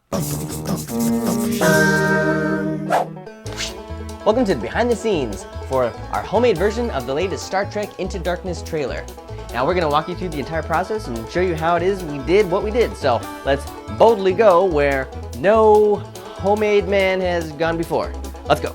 Welcome to the behind the scenes for our homemade version of the latest Star Trek Into Darkness trailer. Now we're gonna walk you through the entire process and show you how it is we did what we did. So let's boldly go where no homemade man has gone before. Let's go.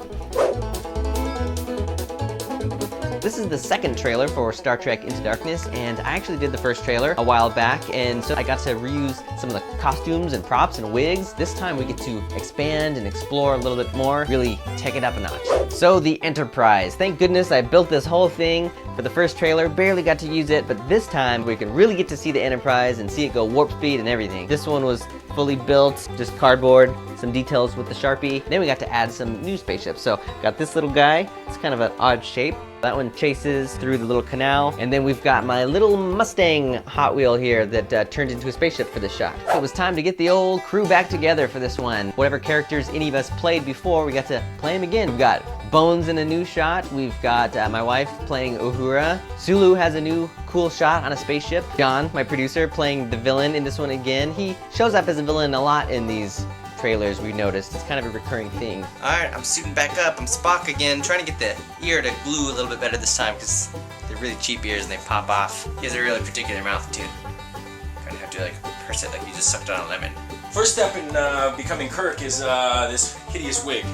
This is the second trailer for Star Trek Into Darkness, and I actually did the first trailer a while back, and so I got to reuse some of the costumes and props and wigs. This time we get to expand and explore a little bit more, really take it up a notch. So the Enterprise. Thank goodness I built this whole thing for the first trailer, barely got to use it, but this time we can really get to see the Enterprise and see it go warp speed and everything. This one was fully built, just cardboard, some details with the Sharpie. Then we got to add some new spaceships. So got this little guy, it's kind of an odd shape. That one chases through the little canal. And then we've got my little Mustang Hot Wheel here that turned into a spaceship for this shot. So it was time to get the old crew back together for this one. Whatever characters any of us played before, we got to play them again. We've got Bones in a new shot. We've got my wife playing Uhura. Sulu has a new cool shot on a spaceship. John, my producer, playing the villain in this one again. He shows up as a villain a lot in these trailers, we noticed. It's kind of a recurring thing. Alright, I'm suiting back up. I'm Spock again, trying to get the ear to glue a little bit better this time because they're really cheap ears and they pop off. He has a really particular mouth too. Kind of have to like purse it like you just sucked on a lemon. First step in becoming Kirk is this hideous wig,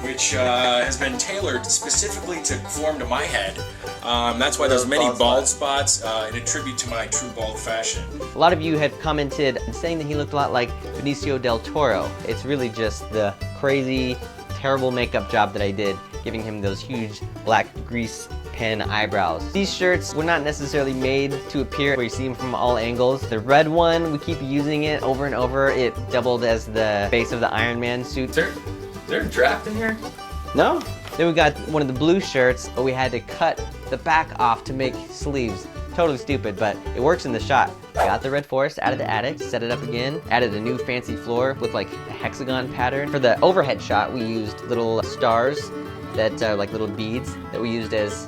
which has been tailored specifically to form to my head. That's why there's many bald spots in a tribute to my true bald fashion. A lot of you had commented saying that he looked a lot like Benicio del Toro. It's really just the crazy, terrible makeup job that I did, giving him those huge black grease pen eyebrows. These shirts were not necessarily made to appear where you see them from all angles. The red one, we keep using it over and over. It doubled as the base of the Iron Man suit. Is there a draft in here? No? Then we got one of the blue shirts, but we had to cut the back off to make sleeves. Totally stupid, but it works in the shot. Got the Red Forest out of the attic, set it up again, added a new fancy floor with like a hexagon pattern. For the overhead shot, we used little stars that are like little beads that we used as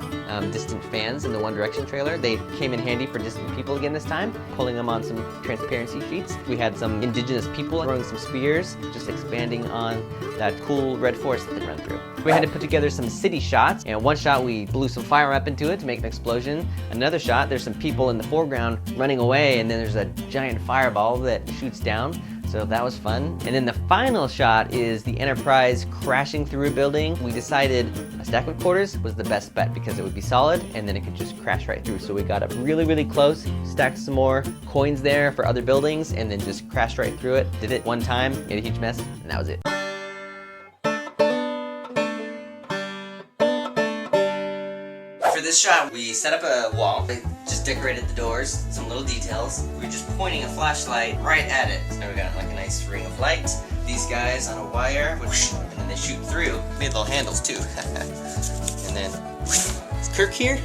distant fans in the One Direction trailer. They came in handy for distant people again this time, pulling them on some transparency sheets. We had some indigenous people throwing some spears, just expanding on that cool red forest that they run through. We had to put together some city shots, and one shot we blew some fire up into it to make an explosion. Another shot, there's some people in the foreground running away, and then there's a giant fireball that shoots down. So that was fun. And then the final shot is the Enterprise crashing through a building. We decided a stack of quarters was the best bet because it would be solid and then it could just crash right through. So we got up really, really close, stacked some more coins there for other buildings, and then just crashed right through it. Did it one time, made a huge mess, and that was it. For this shot, we set up a wall. I just decorated the doors, some little details. We were just pointing a flashlight right at it. So now we got like a nice ring of light. These guys on a wire, whoosh, and then they shoot through. Made little handles too. And then, is Kirk here?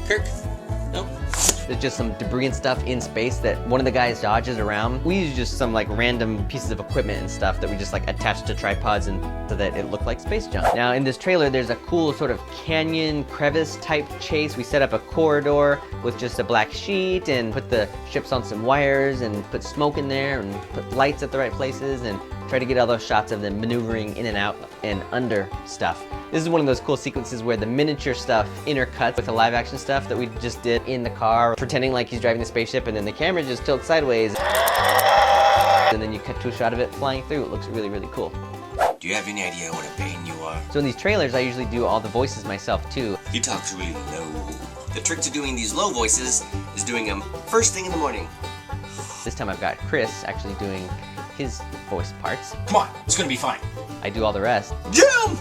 Kirk? No? There's just some debris and stuff in space that one of the guys dodges around. We use just some like random pieces of equipment and stuff that we just like attached to tripods and so that it looked like space junk. Now in this trailer, there's a cool sort of canyon crevice type chase. We set up a corridor with just a black sheet and put the ships on some wires and put smoke in there and put lights at the right places and try to get all those shots of them maneuvering in and out and under stuff. This is one of those cool sequences where the miniature stuff intercuts with the live action stuff that we just did in the car, pretending like he's driving the spaceship, and then the camera just tilts sideways. And then you cut to a shot of it flying through. It looks really, really cool. Do you have any idea what a pain you are? So in these trailers, I usually do all the voices myself too. He talks really low. The trick to doing these low voices is doing them first thing in the morning. This time I've got Chris actually doing his voice parts. Come on, it's gonna be fine. I do all the rest. Jim!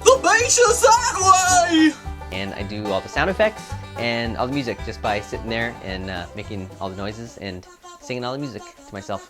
The base is that way! And I do all the sound effects and all the music just by sitting there and making all the noises and singing all the music to myself.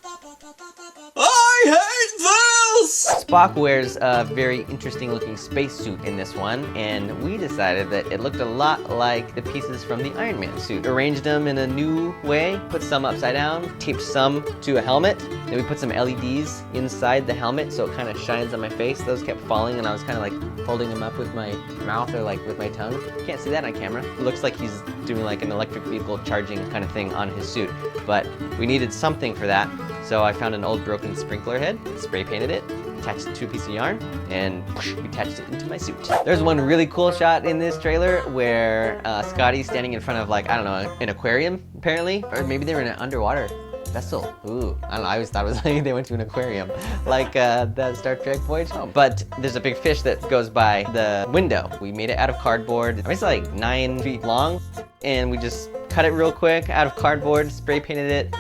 I hate this! Spock wears a very interesting looking spacesuit in this one, and we decided that it looked a lot like the pieces from the Iron Man suit. Arranged them in a new way, put some upside down, taped some to a helmet, then we put some LEDs inside the helmet so it kind of shines on my face. Those kept falling and I was kind of like holding them up with my mouth or like with my tongue. Can't see that on camera. It looks like he's doing like an electric vehicle charging kind of thing on his suit, but we needed something for that. So I found an old broken sprinkler head, spray painted it, attached it to a piece of yarn, and attached it into my suit. There's one really cool shot in this trailer where Scotty's standing in front of, like, I don't know, an aquarium apparently, or maybe they were in an underwater vessel. Ooh, I don't know, I always thought it was like they went to an aquarium, like that Star Trek Voyage Home. But there's a big fish that goes by the window. We made it out of cardboard. It's like 9 feet long, and we just cut it real quick out of cardboard, spray painted it,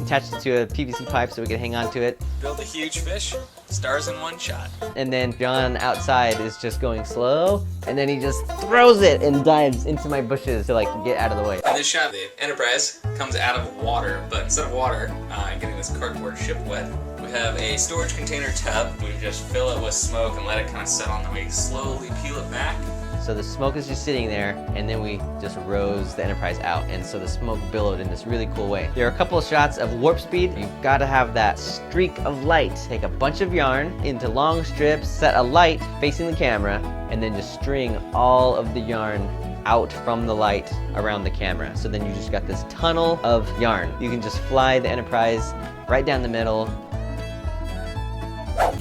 attached it to a PVC pipe so we could hang on to it. Build a huge fish, stars in one shot. And then John outside is just going slow, and then he just throws it and dives into my bushes to like get out of the way. In this shot, the Enterprise comes out of water, but instead of water and getting this cardboard ship wet, we have a storage container tub. We just fill it with smoke and let it kind of settle, and then we slowly peel it back. So the smoke is just sitting there, and then we just rose the Enterprise out, and so the smoke billowed in this really cool way. There are a couple of shots of warp speed. You've got to have that streak of light. Take a bunch of yarn into long strips, set a light facing the camera, and then just string all of the yarn out from the light around the camera. So then you just got this tunnel of yarn. You can just fly the Enterprise right down the middle.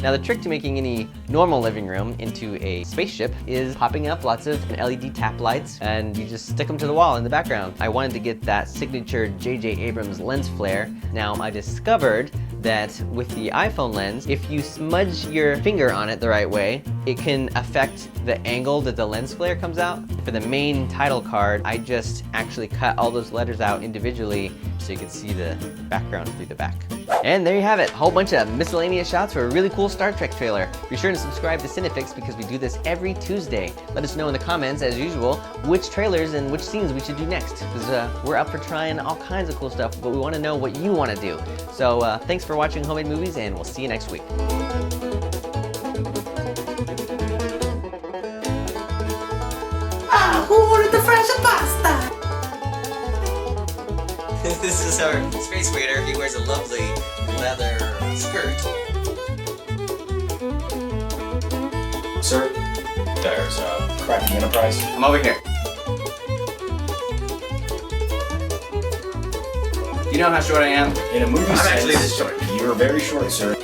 Now the trick to making any normal living room into a spaceship is popping up lots of LED tap lights, and you just stick them to the wall in the background. I wanted to get that signature J.J. Abrams lens flare. Now I discovered that with the iPhone lens, if you smudge your finger on it the right way, it can affect the angle that the lens flare comes out. For the main title card, I just actually cut all those letters out individually so you can see the background through the back. And there you have it, a whole bunch of miscellaneous shots for a really cool Star Trek trailer. Be sure to subscribe to Cinefix because we do this every Tuesday. Let us know in the comments, as usual, which trailers and which scenes we should do next, because we're up for trying all kinds of cool stuff, but we want to know what you want to do. So thanks for watching Homemade Movies, and we'll see you next week. Ah, who ordered the French pasta? This is our space waiter. He wears a lovely leather skirt. Sir, there's a crack in the Enterprise. I'm over here. You know how short I am? In a movie I'm sense, actually this short. you're very short, sir.